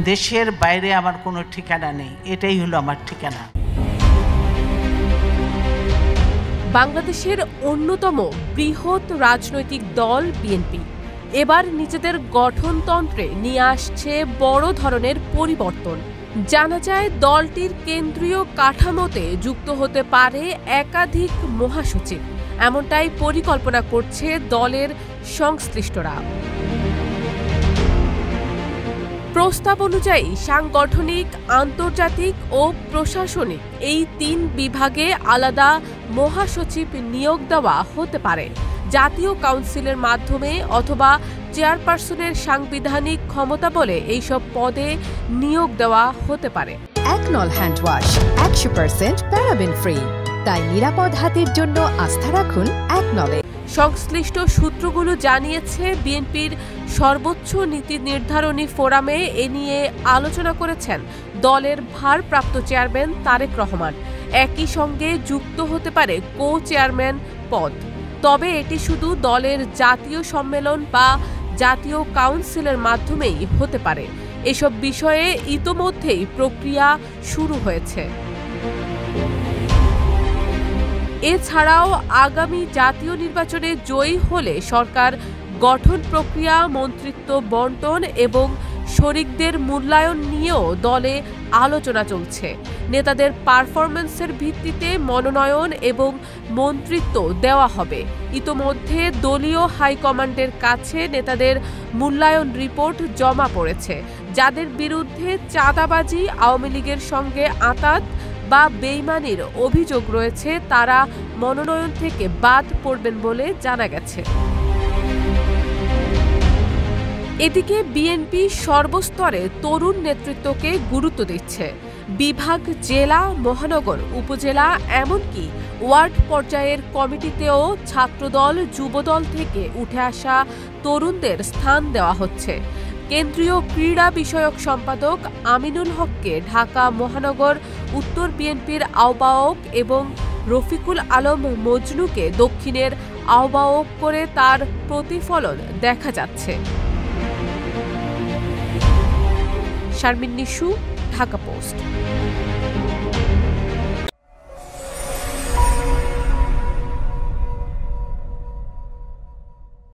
দেশের বাইরে আমার কোনো ঠিকানা নেই, এটাই হলো আমার ঠিকানা। বাংলাদেশের অন্যতম বৃহৎ রাজনৈতিক দল বিএনপি এবার নিজেদের গঠনতন্ত্রে নিয়ে আসছে বড় ধরনের পরিবর্তন। জানা যায় দলটির কেন্দ্রীয় কাঠামোতে যুক্ত হতে পারে একাধিক মহাসচিব, এমনটাই পরিকল্পনা করছে দলের সংশ্লিষ্টরা। প্রস্তাব অনুযায়ী সাংগঠনিক, আন্তর্জাতিক ও প্রশাসনিক এই ৩ বিভাগে আলাদা মহাসচিব নিয়োগ দেওয়া হতে পারে। জাতীয় কাউন্সিলের মাধ্যমে অথবা চেয়ারপারসনের সাংবিধানিক ক্ষমতা বলে এইসব পদে নিয়োগ দেওয়া হতে পারে। একনল হ্যান্ড ওয়াশ 100% প্যারাবেন ফ্রি, তাই নিরাপদ হাতের জন্য আস্থা রাখুন একনলে। সংশ্লিষ্ট সূত্রগুলো জানিয়েছে বিএনপির সর্বোচ্চ নীতি নির্ধারণী ফোরামে এ নিয়ে আলোচনা করেছেন দলের ভারপ্রাপ্ত চেয়ারম্যান তারেক রহমান। একই সঙ্গে যুক্ত হতে পারে কো চেয়ারম্যান পদ, তবে এটি শুধু দলের জাতীয় সম্মেলন বা জাতীয় কাউন্সিলের মাধ্যমেই হতে পারে। এসব বিষয়ে ইতোমধ্যেই প্রক্রিয়া শুরু হয়েছে। এছাড়াও আগামী জাতীয় নির্বাচনে জয়ী হলে সরকার গঠন প্রক্রিয়া, মন্ত্রিত্ব বণ্টন এবং শরিকদের মূল্যায়ন নিয়েও দলে আলোচনা চলছে। নেতাদের পারফরম্যান্সের ভিত্তিতে মনোনয়ন এবং মন্ত্রিত্ব দেওয়া হবে। ইতোমধ্যে দলীয় হাইকমান্ডের কাছে নেতাদের মূল্যায়ন রিপোর্ট জমা পড়েছে। যাদের বিরুদ্ধে চাঁদাবাজি, আওয়ামী লীগের সঙ্গে আঁতাত বা বেইমানির অভিযোগ রয়েছে তারা মনোনয়ন থেকে বাদ পড়বেন বলে জানা গেছে। এদিকে বিএনপি সর্বস্তরে তরুণ নেতৃত্বকে গুরুত্ব দিচ্ছে। বিভাগ, জেলা, মহানগর, উপজেলা এমনকি ওয়ার্ড পর্যায়ের কমিটিতেও ছাত্রদল, যুবদল থেকে উঠে আসা তরুণদের স্থান দেওয়া হচ্ছে। কেন্দ্রীয় ক্রীড়া বিষয়ক সম্পাদক আমিনুল হককে ঢাকা মহানগর উত্তর বিএনপির আহ্বায়ক এবং রফিকুল আলম মজনুকে দক্ষিণের আহ্বায়ক করে তার প্রতিফলন দেখা যাচ্ছে। শারমিন নিশু, ঢাকা পোস্ট।